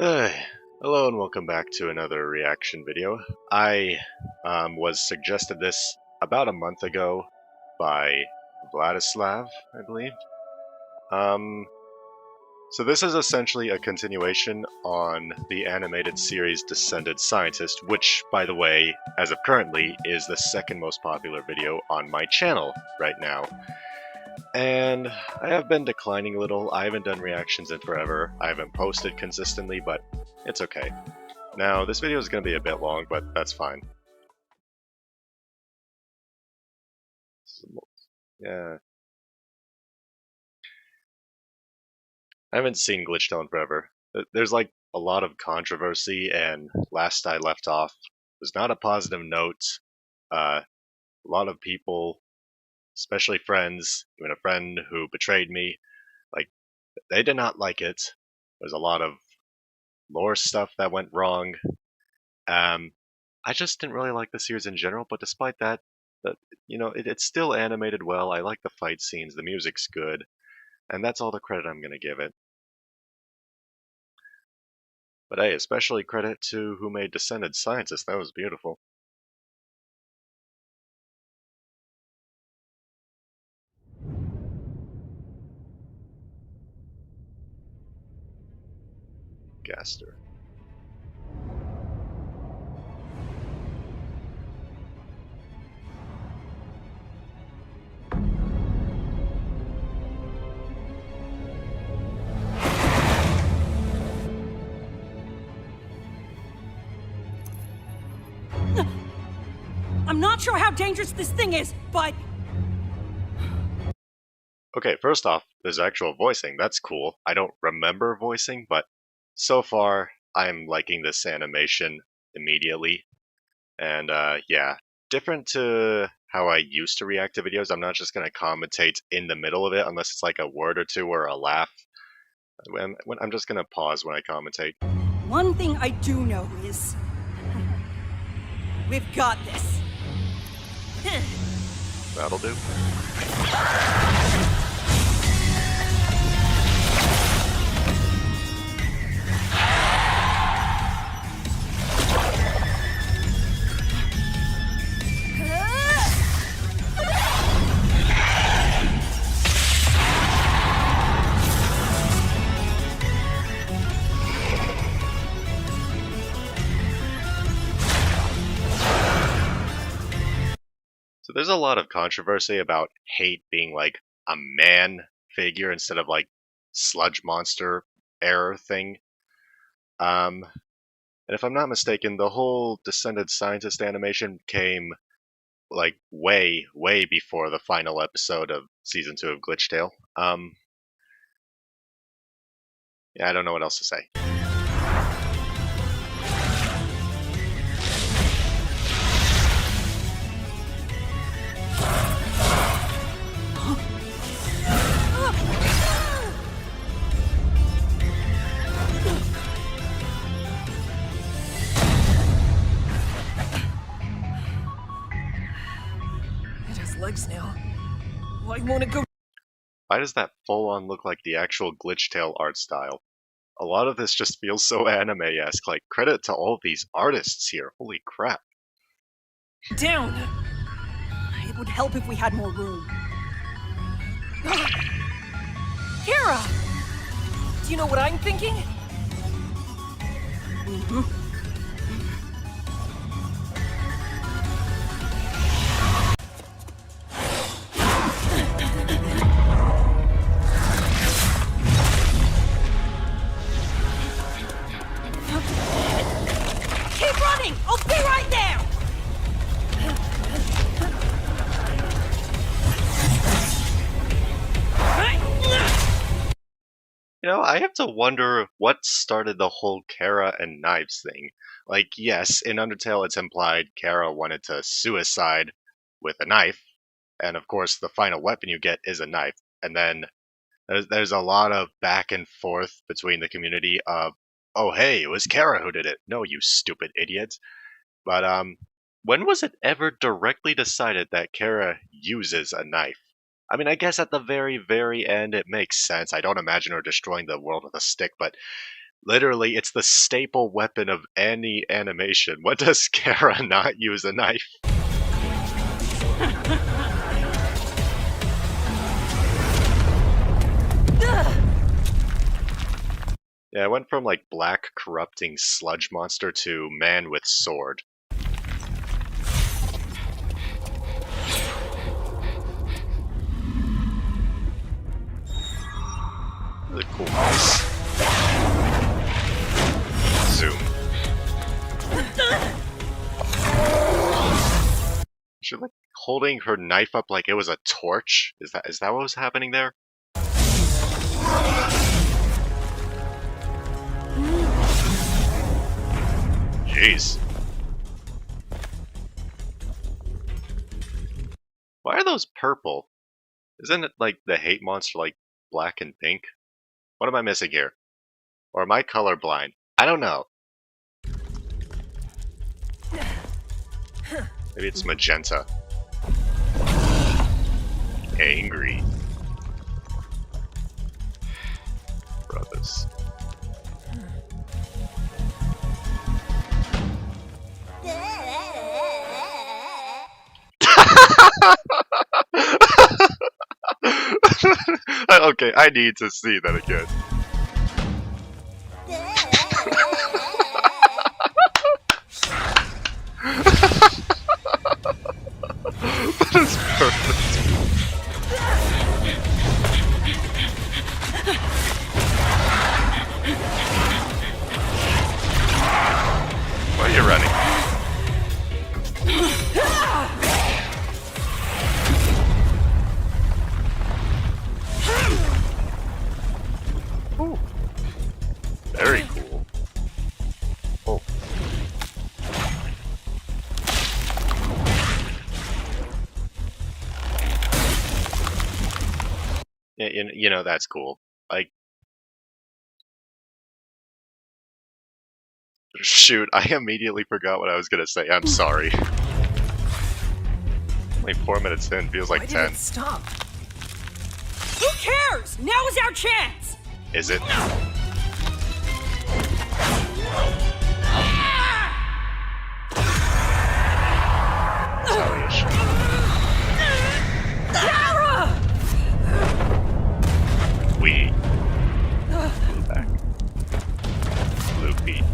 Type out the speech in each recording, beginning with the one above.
Hello and welcome back to another reaction video. I was suggested this about a month ago by Vladislav, I believe. So this is essentially a continuation on the animated series Descended Scientist, which, by the way, as of currently, is the second most popular video on my channel right now. And I have been declining a little. I haven't done reactions in forever. I haven't posted consistently, but it's okay. Now, this video is going to be a bit long, but that's fine. Yeah. I haven't seen Glitchtale in forever. There's like a lot of controversy, and last I left off was not a positive note. A lot of people, especially friends, even a friend who betrayed me, like, they did not like it. There's a lot of lore stuff that went wrong. I just didn't really like the series in general, but despite that, it's still animated well. I like the fight scenes, the music's good, and that's all the credit I'm going to give it. But hey, especially credit to who made Descended Scientist. That was beautiful. Gaster. I'm not sure how dangerous this thing is, but... Okay, first off, there's actual voicing. That's cool. I don't remember voicing, but so far, I'm liking this animation immediately. And yeah, different to how I used to react to videos. I'm not just going to commentate in the middle of it unless it's like a word or two or a laugh. I'm just going to pause when I commentate. One thing I do know is... we've got this. That'll do. So there's a lot of controversy about hate being like a man figure instead of like sludge monster error thing. And if I'm not mistaken, the whole Descended Scientist animation came like way, way before the final episode of season 2 of Glitchtale. Yeah, I don't know what else to say. Legs now. I want to go. Why does that full-on look like the actual Glitchtale art style? A lot of this just feels so anime-esque. Like, credit to all these artists here. Holy crap. Down! It would help if we had more room. Kara! Do you know what I'm thinking? Keep running! I'll be right there! You know, I have to wonder what started the whole Kara and knives thing. Like, yes, in Undertale it's implied Kara wanted to suicide with a knife, and of course the final weapon you get is a knife. And then there's a lot of back and forth between the community of, oh hey, it was Kara who did it. No, you stupid idiot. But when was it ever directly decided that Kara uses a knife? I mean, I guess at the very, very end it makes sense. I don't imagine her destroying the world with a stick, but Literally, it's the staple weapon of any animation. What does Kara not use a knife? Yeah, I went from like black corrupting sludge monster to man with sword. Really cool mouse. Zoom. She's like holding her knife up like it was a torch. Is that what was happening there? Jeez. Why are those purple? Isn't it like the hate monster like black and pink? What am I missing here? Or am I colorblind? I don't know. Maybe it's magenta. Angry. Brothers. Okay, I need to see that again. That is perfect. Why are you running? Ooh. Very cool. Oh. Yeah, you know, that's cool. Like, shoot, I immediately forgot what I was gonna say. I'm sorry. Only 4 minutes in, feels like Why 10. did it stop? Who cares? Now is our chance! Is it? Retaliation. Sarah! We. Blue back. Blue feet.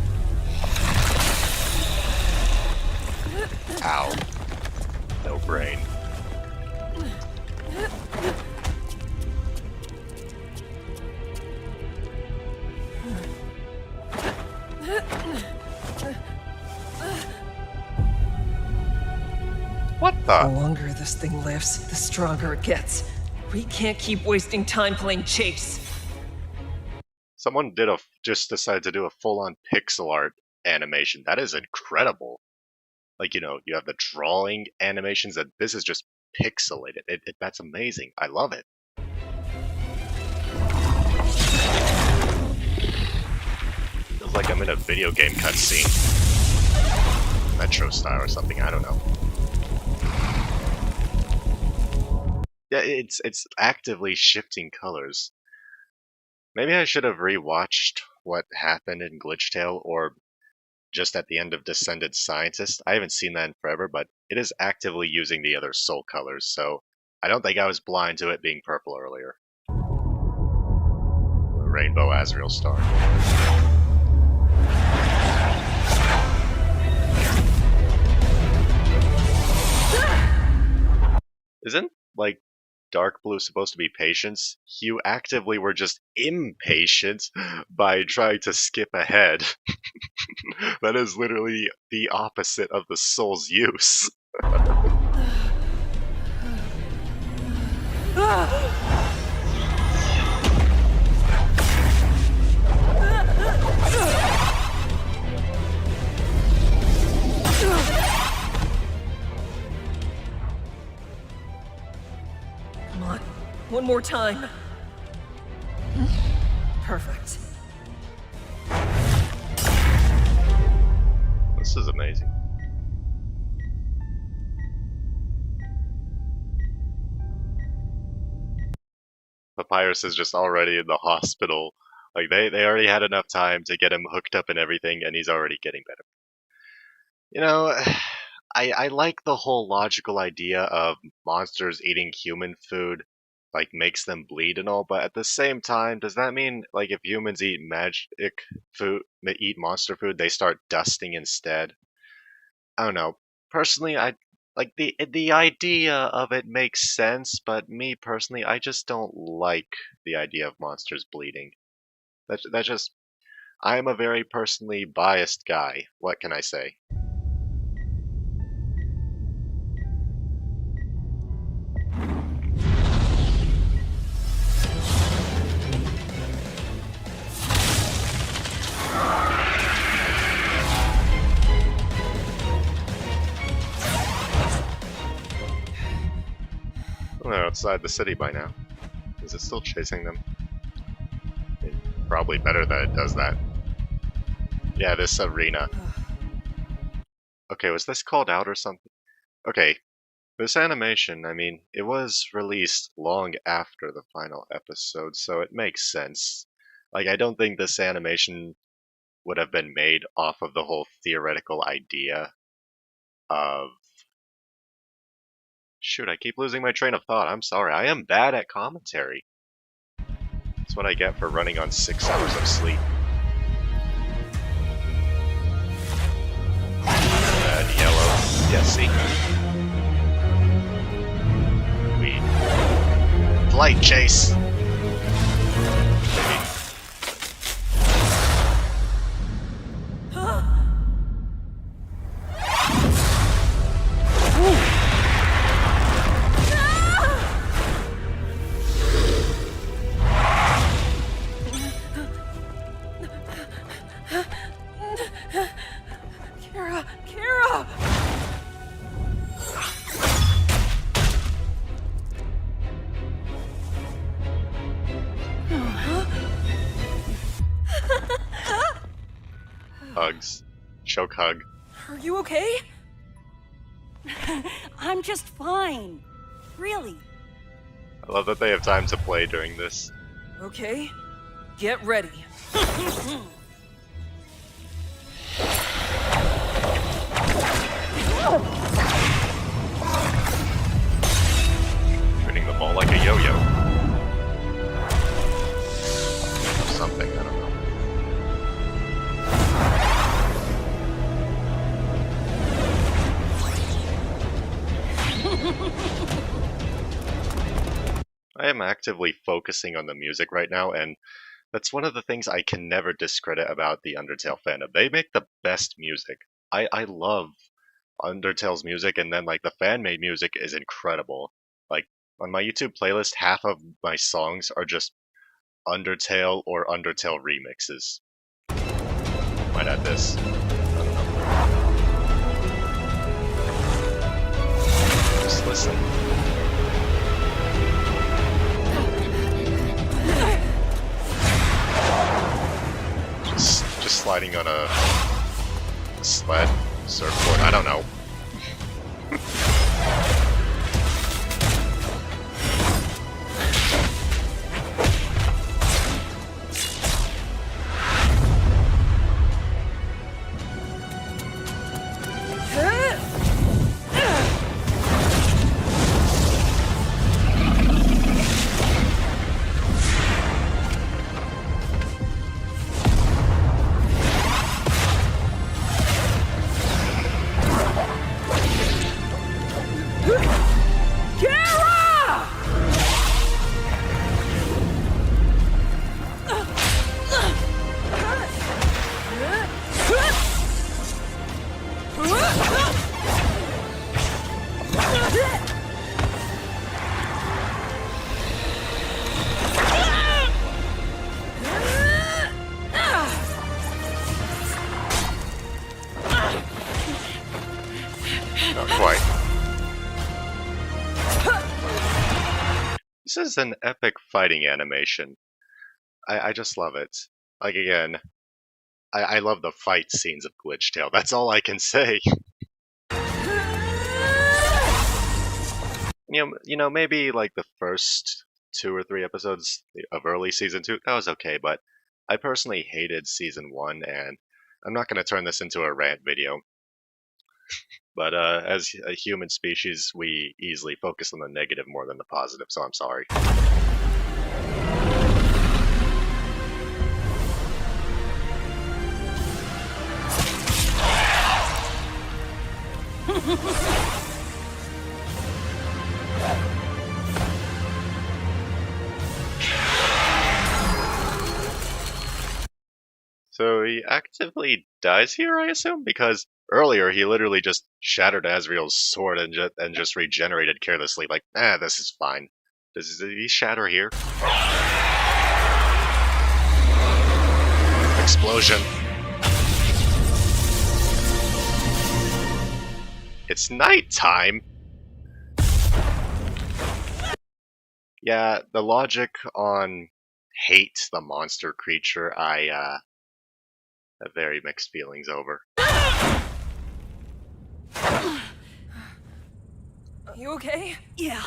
Ow. No brain. What The the? longer this thing lives, the stronger it gets. We can't keep wasting time playing chase. Someone just decided to do a full-on pixel art animation. That is incredible. Like, you know, you have the drawing animations, and this is just pixelated. That's amazing. I love it. Feels like I'm in a video game cutscene. Metro style or something, I don't know. Yeah, it's actively shifting colors. Maybe I should have rewatched what happened in Glitchtale, or just at the end of Descended Scientist. I haven't seen that in forever, but it is actively using the other soul colors, so I don't think I was blind to it being purple earlier. The Rainbow Azrael Star. Isn't, like, dark blue supposed to be patience? You actively were just impatient by trying to skip ahead. That is literally the opposite of the soul's use. Come on, one more time. Perfect. This is amazing. Papyrus is just already in the hospital Like they already had enough time to get him hooked up and everything, and he's already getting better. You know, I like the whole logical idea of monsters eating human food, like makes them bleed and all, but at the same time, does that mean like if humans eat magic food, they eat monster food, they start dusting instead? I don't know. Personally, I like the idea of it makes sense, but me personally, I just don't like the idea of monsters bleeding. That just I'm a very personally biased guy. What can I say? Well, they're outside the city by now. Is it still chasing them? Probably better that it does that. Yeah, this arena. Okay, was this called out or something? Okay, this animation, I mean, it was released long after the final episode, so it makes sense. Like, I don't think this animation would have been made off of the whole theoretical idea of. Shoot, I keep losing my train of thought. I'm sorry. I am bad at commentary. That's what I get for running on 6 hours of sleep. Red, yellow. Yeah, see? We. Flight chase! Maybe. Kara! Hugs. Choke hug. Are you okay? I'm just fine. Really. I love that they have time to play during this. Okay. Get ready. Turning the ball like a yo-yo. Or something, I don't know. I am actively focusing on the music right now, and that's one of the things I can never discredit about the Undertale fandom. They make the best music. I love Undertale's music, and then like the fan-made music is incredible. Like on my YouTube playlist, half of my songs are just Undertale or Undertale remixes. Might add this. I don't know. Just listen. Just sliding on a sled, surfboard. I don't know. Not quite. This is an epic fighting animation. I just love it. Like again, I love the fight scenes of Glitchtale. That's all I can say. You know, maybe like the first 2 or 3 episodes of early season 2, that was okay, but I personally hated season 1, and I'm not going to turn this into a rant video. But as a human species, we easily focus on the negative more than the positive, so I'm sorry. So he actively dies here, I assume? Because earlier he literally just shattered Asriel's sword and just regenerated carelessly, like, this is fine. Does he shatter here? Explosion. It's nighttime! Yeah, the logic on hate the monster creature, I have very mixed feelings over. You okay? Yeah,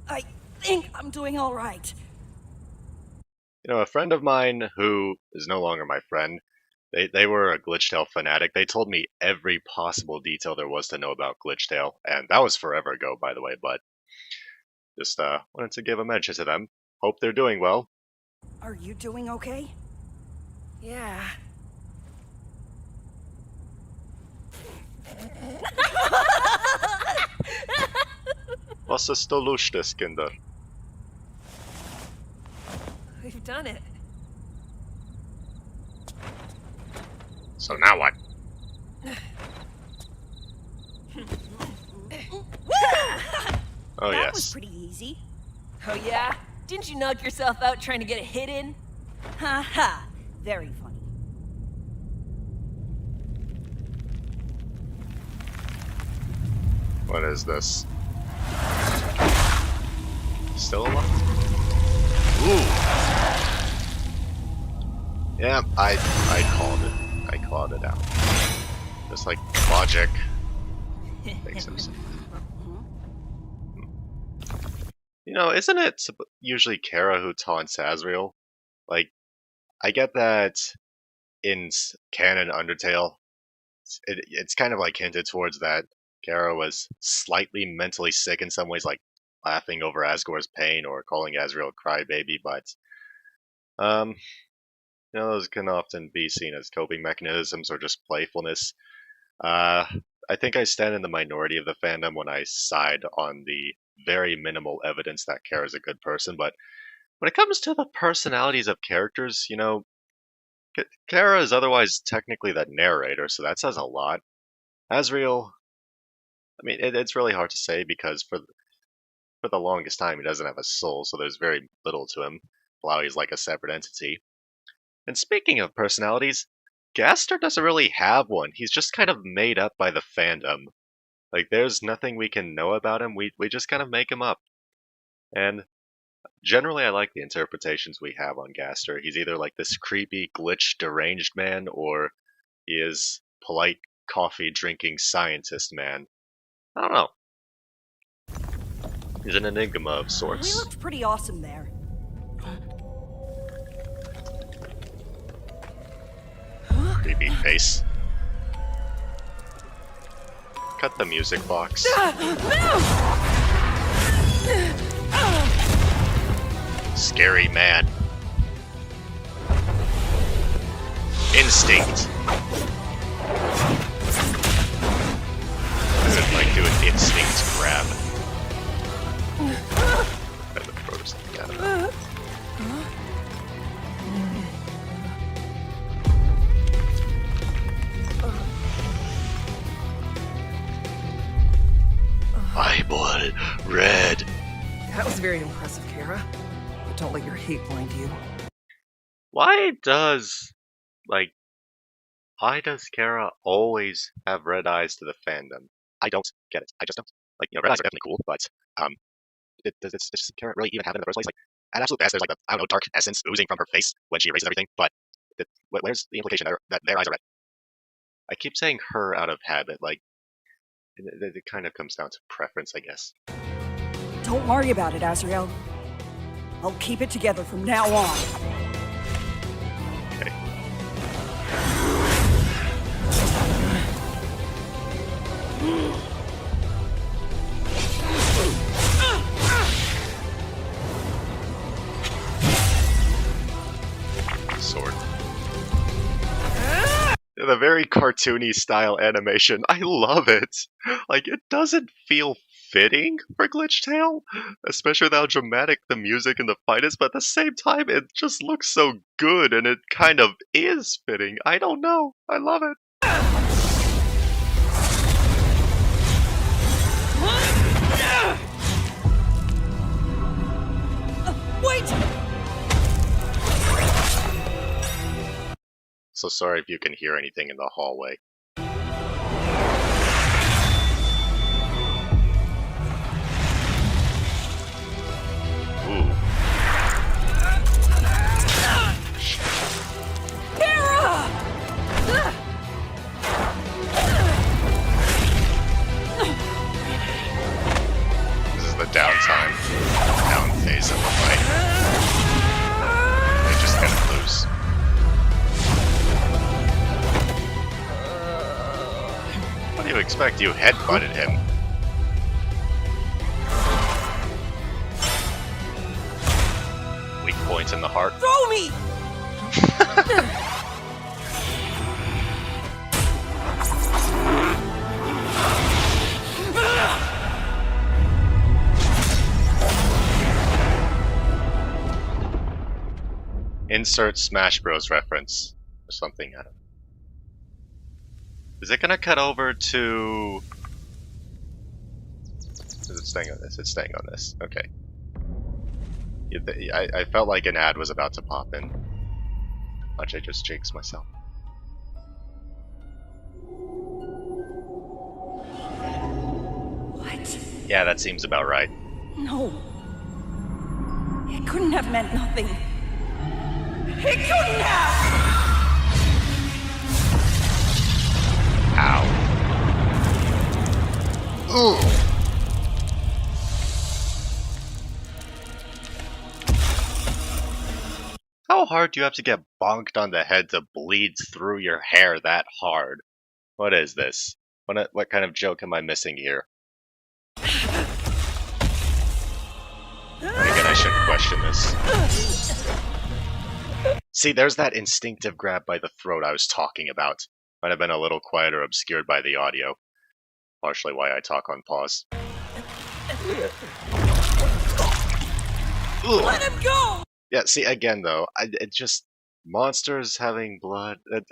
I think I'm doing all right. You know, a friend of mine who is no longer my friend, they were a Glitchtale fanatic. They told me every possible detail there was to know about Glitchtale, and that was forever ago, by the way, but just wanted to give a mention to them. Hope they're doing well. Are you doing okay? Yeah. Was ist da lustig, Kinder? We've done it. So now what? Oh, That was yes. pretty easy. Oh yeah? Didn't you knock yourself out trying to get a hit in? Ha ha. Very funny. What is this? Still alive? Ooh! Yeah, I called it. I called it out. Just like logic. Makes him say. You know, isn't it usually Kara who taunts Asriel? Like, I get that in canon Undertale, it's kind of like hinted towards that Kara was slightly mentally sick in some ways, like laughing over Asgore's pain or calling Asriel a crybaby, but you know, those can often be seen as coping mechanisms or just playfulness. I think I stand in the minority of the fandom when I side on the very minimal evidence that Kara's a good person, but when it comes to the personalities of characters, you know, Kara is otherwise technically the narrator, so that says a lot. Asriel, I mean, it's really hard to say because for the longest time he doesn't have a soul, so there's very little to him, while he's like a separate entity. And speaking of personalities, Gaster doesn't really have one. He's just kind of made up by the fandom. Like, there's nothing we can know about him. We just kind of make him up. And generally, I like the interpretations we have on Gaster. He's either like this creepy, glitch, deranged man, or he is polite, coffee-drinking scientist man. I don't know. He's an enigma of We sorts. looked pretty awesome there. Creepy face. Cut the music box. Scary man. Instinct. I would like to do an instinct grab. I would throw something at him. Eyeball red. That was very impressive, Kara. But don't let your hate blind you. Why does Kara always have red eyes to the fandom? I don't get it. I just don't. Like, you know, red eyes are definitely cool, but does Kara really even have it in the first place? Like, at absolute best, there's like the dark essence oozing from her face when she erases everything. But where's the implication that their eyes are red? I keep saying her out of habit. Like, it kind of comes down to preference, I guess. Don't worry about it, Asriel. I'll keep it together from now on. Okay, the very cartoony style animation. I love it. Like, it doesn't feel fitting for Glitchtale, especially with how dramatic the music and the fight is, but at the same time, it just looks so good, and it kind of is fitting. I don't know. I love it. Wait! So sorry if you can hear anything in the hallway. Ooh. This is the down phase of the fight. They just gotta lose. What do you expect? You headbutted him. Weak point in the heart. Throw me! Insert Smash Bros. Reference. Or something, I don't know. Is it gonna cut over to... Is it staying on this? It's staying on this. Okay. I felt like an ad was about to pop in. Watch, I just jinxed myself. What? Yeah, that seems about right. No. It couldn't have meant nothing. It couldn't have! Ow. Ooh. How hard do you have to get bonked on the head to bleed through your hair that hard? What is this? What kind of joke am I missing here? Again, I shouldn't question this. See, there's that instinctive grab by the throat I was talking about. Might have been a little quiet or obscured by the audio. Partially why I talk on pause. Let him go! Yeah, see, again, though, it just... Monsters having blood, it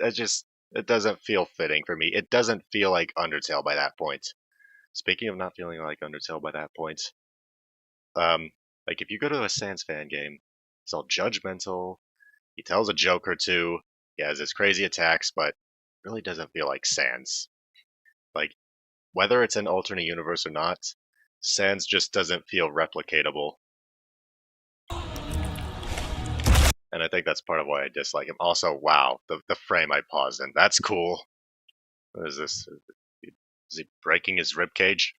doesn't feel fitting for me. It doesn't feel like Undertale by that point. Speaking of not feeling like Undertale by that point, like if you go to a Sans fan game, it's all judgmental, he tells a joke or two, he has his crazy attacks, but really doesn't feel like Sans. Like, whether it's an alternate universe or not, Sans just doesn't feel replicatable. And I think that's part of why I dislike him. Also, wow, the frame I paused in. That's cool. What is this? Is he breaking his ribcage?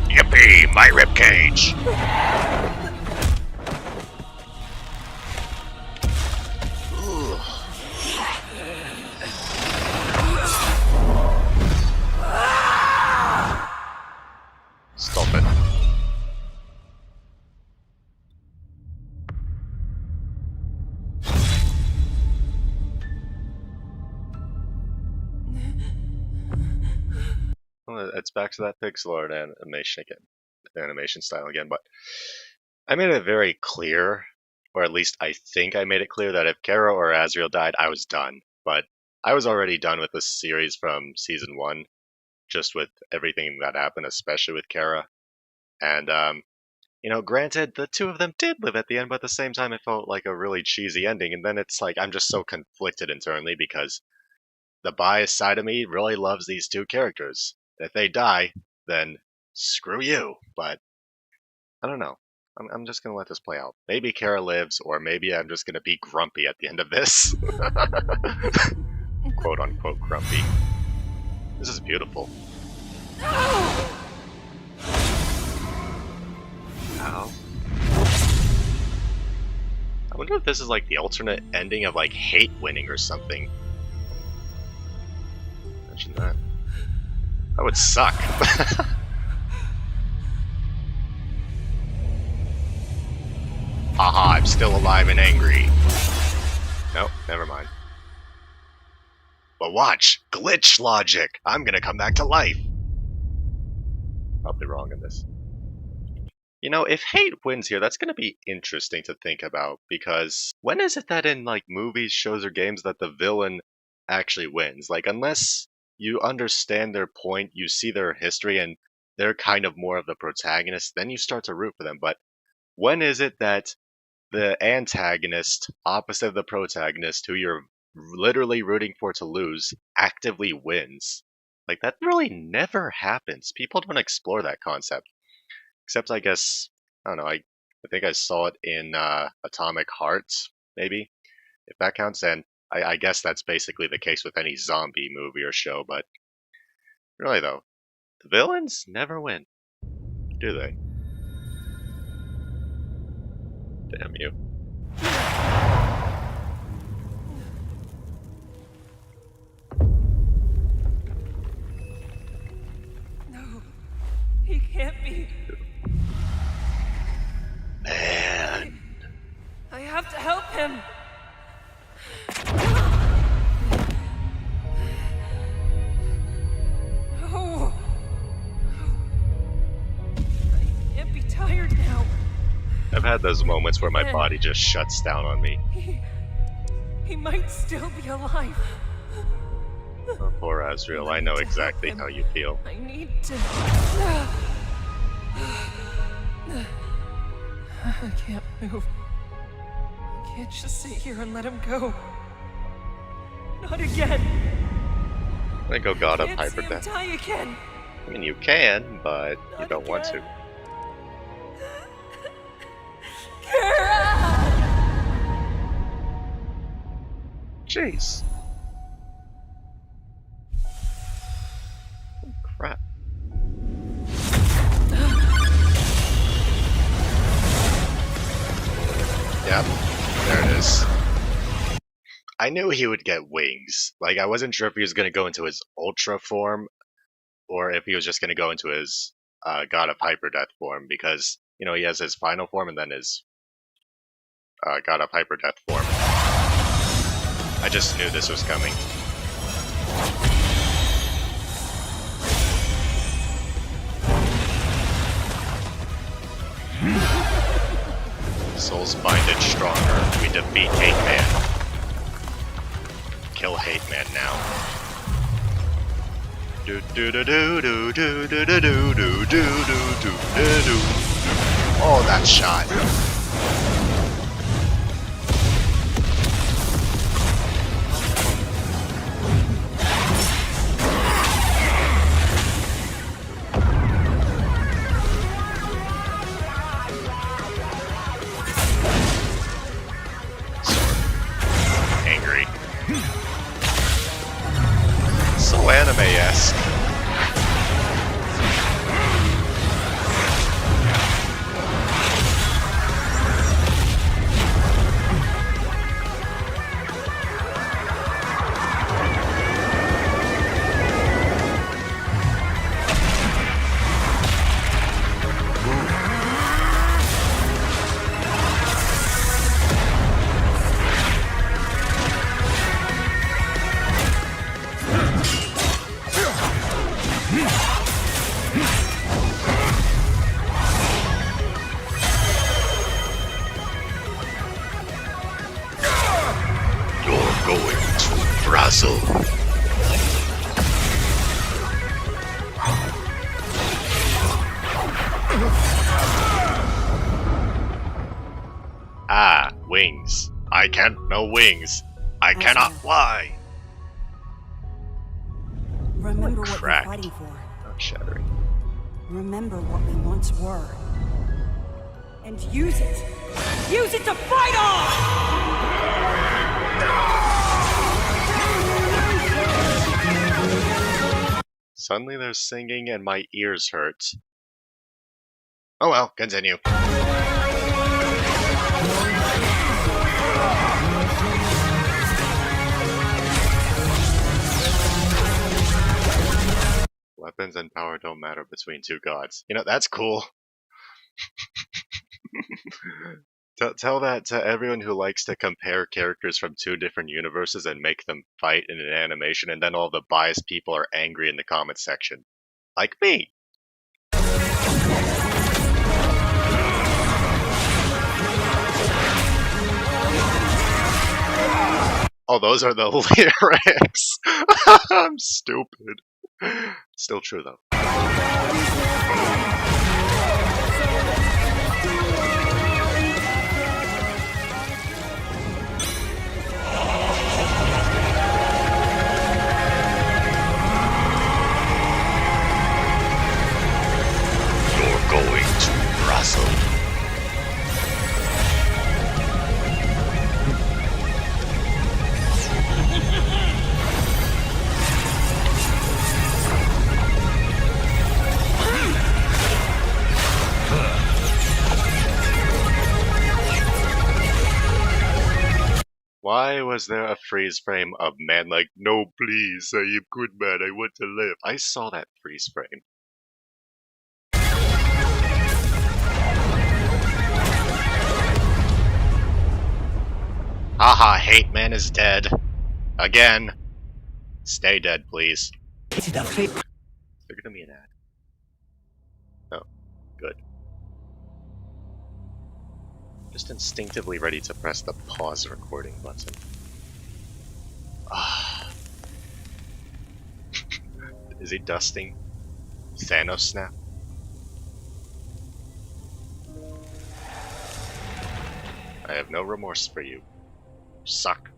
Yippee, my ribcage! Stop it. It's back to that pixel art animation again, animation style again, but I made it very clear, or at least I think I made it clear, that if Kara or Azriel died, I was done. But I was already done with this series from Season 1, just with everything that happened, especially with Kara. And, you know, granted, the two of them did live at the end, but at the same time, it felt like a really cheesy ending. And then it's like, I'm just so conflicted internally because the biased side of me really loves these two characters. If they die, then screw you. But I don't know. I'm just gonna let this play out. Maybe Kara lives, or maybe I'm just gonna be grumpy at the end of this. Quote unquote grumpy. This is beautiful. Ow. I wonder if this is like the alternate ending of like hate winning or something. Imagine that. That would suck. Haha, I'm still alive and angry. Nope, never mind. But watch! Glitch logic! I'm gonna come back to life! Probably wrong in this. You know, if hate wins here, that's gonna be interesting to think about, because when is it that in, like, movies, shows, or games that the villain actually wins? Like, unless you understand their point, you see their history, and they're kind of more of the protagonist, then you start to root for them. But when is it that the antagonist, opposite of the protagonist, who you're literally rooting for to lose, actively wins? Like, that really never happens. People don't explore that concept. Except, I guess, I don't know, I think I saw it in Atomic Heart, maybe, if that counts. And I guess that's basically the case with any zombie movie or show, but really, though, the villains never win, do they? Damn you. No, he can't be. Man. I have to help him. No. I can't be tired now. I've had those moments where my body just shuts down on me. He might still be alive. Oh, poor Asriel, I know exactly how you feel. I need to. I can't move. I can't just sit here and let him go. Not again. I'm gonna go God up Can't see hyper him death. die again. I mean, you can, but you Not don't want to. again. Kara! Jeez. Oh, crap. Yep, there it is. I knew he would get wings. Like, I wasn't sure if he was going to go into his Ultra form, or if he was just going to go into his God of Hyper Death form, because, you know, he has his final form and then his God of Hyper Death form. I just knew this was coming. Souls binded stronger. We defeat Hate Man. Kill Hate Man now. Do do do do do do do do do do do do do do. Oh, that shot. Angry. So anime-esque. Going to Brazil. Ah, wings. I can't know wings. I cannot fly. Remember what you're Cracked. fighting for. Not shattering. Remember what we once were. And use it. Use it to fight on! Suddenly there's singing and my ears hurt. Oh well, continue. Weapons and power don't matter between two gods. You know, that's cool. Tell that to everyone who likes to compare characters from two different universes and make them fight in an animation, and then all the biased people are angry in the comment section. Like me! Oh, those are the lyrics! I'm stupid. Still true, though. You're going to wrestle. Why was there a freeze frame of man like, no please, I am good man, I want to live? I saw that freeze frame. Haha, hate man is dead. Again. Stay dead, please. They're gonna be an ad. Oh, good. Just instinctively ready to press the pause recording button. Ah. Is he dusting? Thanos snap? I have no remorse for you. You suck.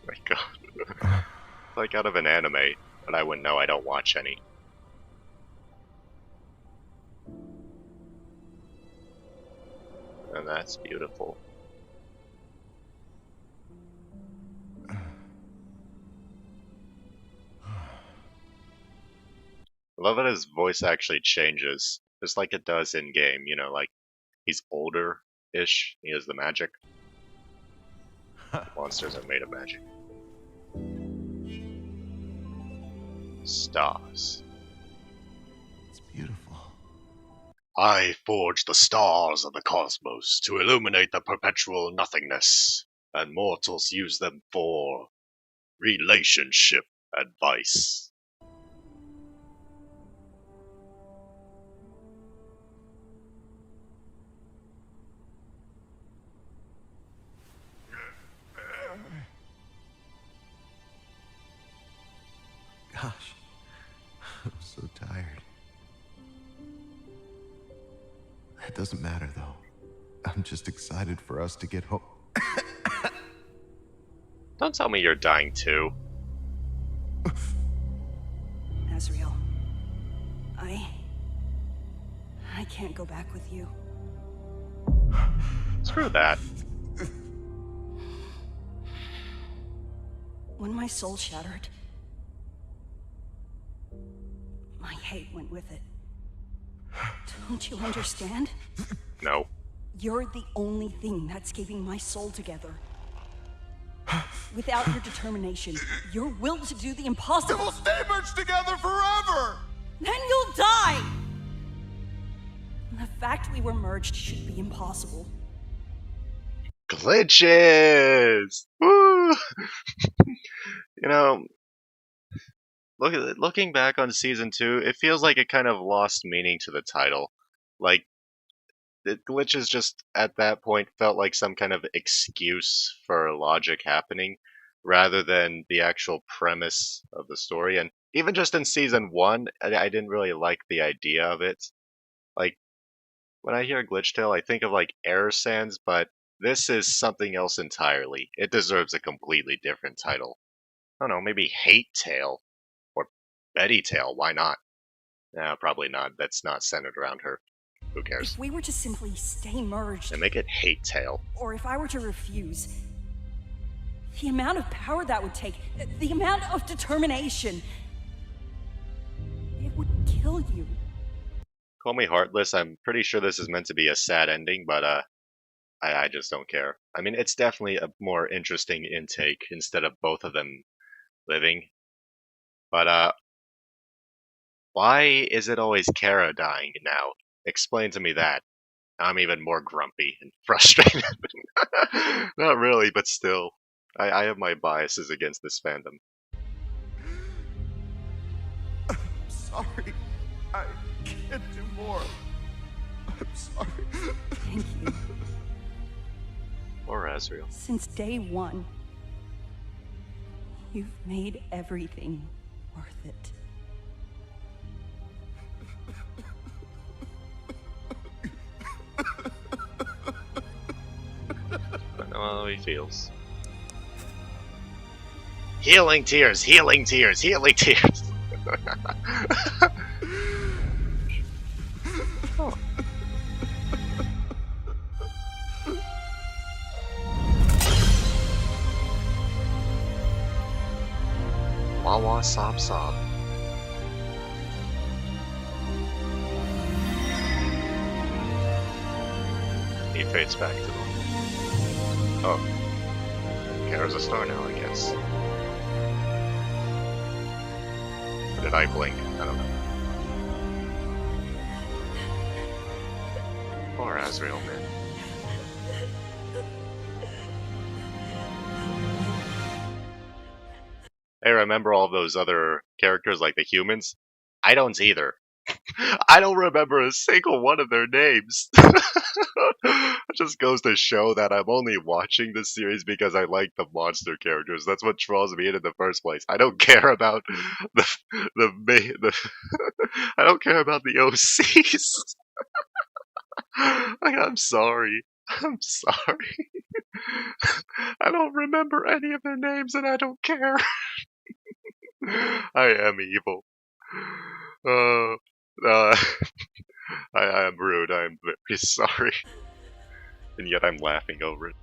My god. Like out of an anime, but I wouldn't know, I don't watch any. And that's beautiful. I love that his voice actually changes, just like it does in game, you know, like he's older-ish, he has the magic. Monsters are made of magic. Stars. It's beautiful. I forge the stars of the cosmos to illuminate the perpetual nothingness, and mortals use them for relationship advice. Gosh, I'm so tired. It doesn't matter, though. I'm just excited for us to get home. Don't tell me you're dying too. Azrael, I can't go back with you. Screw that. When my soul shattered, my hate went with it. Don't you understand? No. You're the only thing that's keeping my soul together. Without your determination, your will to do the impossible, We'll stay merged together forever! then you'll die! And the fact we were merged should be impossible. Glitches! Woo! You know, looking back on season 2, it feels like it kind of lost meaning to the title. Like, the glitches just at that point felt like some kind of excuse for logic happening, rather than the actual premise of the story. And even just in season 1, I didn't really like the idea of it. Like, when I hear Glitchtale, I think of like Error Sands, but this is something else entirely. It deserves a completely different title. I don't know, maybe Hate Tale or Betty Tale. Why not? Nah, probably not. That's not centered around her. Who cares? If we were to simply stay merged, And make it Hate Tale. or if I were to refuse, the amount of power that would take, the amount of determination, it would kill you. Call me heartless. I'm pretty sure this is meant to be a sad ending, but I just don't care. I mean, it's definitely a more interesting intake instead of both of them living. But Why is it always Kara dying now? Explain to me that. I'm even more grumpy and frustrated. Not really, but still. I have my biases against this fandom. Sorry. I can't do more. I'm sorry. Thank you. Or Azrael. Since day one, you've made everything worth it. I know how he feels. Healing tears, healing tears, healing tears. Oh. Wah wah sob sob. He fades back to the Oh. Kara's a star now, I guess. Or did I blink? I don't know. Poor Azrael, man. Hey, remember all those other characters like the humans? I don't either. I don't remember a single one of their names. It just goes to show that I'm only watching this series because I like the monster characters. That's what draws me in the first place. I don't care about the I don't care about the OCs. Like, I'm sorry. I'm sorry. I don't remember any of their names and I don't care. I am evil. I am rude. I am very sorry. And yet I'm laughing over it.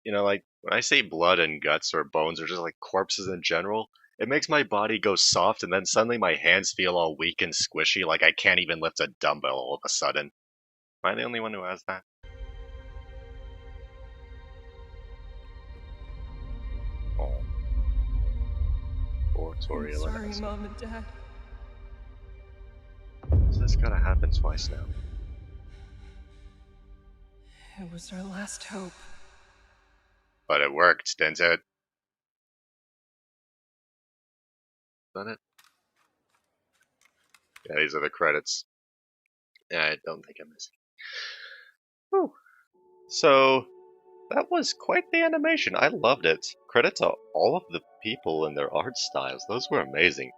You know, like, when I say blood and guts or bones or just like corpses in general, it makes my body go soft and then suddenly my hands feel all weak and squishy, like I can't even lift a dumbbell all of a sudden. Am I the only one who has that? Oh. Poor Tori I'm sorry, Elias. Mom and Dad. So this gotta happen twice now. It was our last hope. But it worked, didn't it? Done it? Yeah, these are the credits. Yeah, I don't think I'm missing. Whew. So, that was quite the animation. I loved it. Credit to all of the people and their art styles. Those were amazing.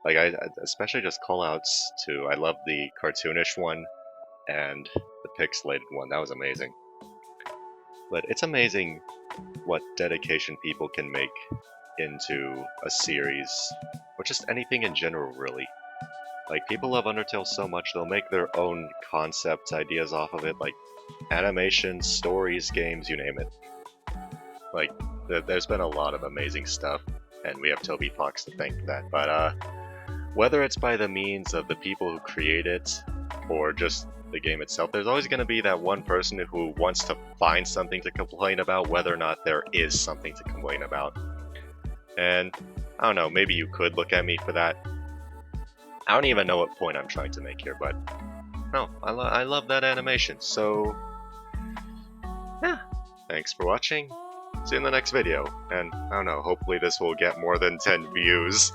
Like, I especially just call outs to, I love the cartoonish one and the pixelated one. That was amazing. But it's amazing what dedication people can make into a series, or just anything in general, really. Like, people love Undertale so much, they'll make their own concept ideas off of it, like animations, stories, games, you name it. Like, there's been a lot of amazing stuff, and we have Toby Fox to thank for that. But, whether it's by the means of the people who create it, or just the game itself, there's always going to be that one person who wants to find something to complain about, whether or not there is something to complain about. And, I don't know, maybe you could look at me for that. I don't even know what point I'm trying to make here, but no, I love that animation, so yeah. Thanks for watching. See you in the next video, and I don't know, hopefully this will get more than 10 views.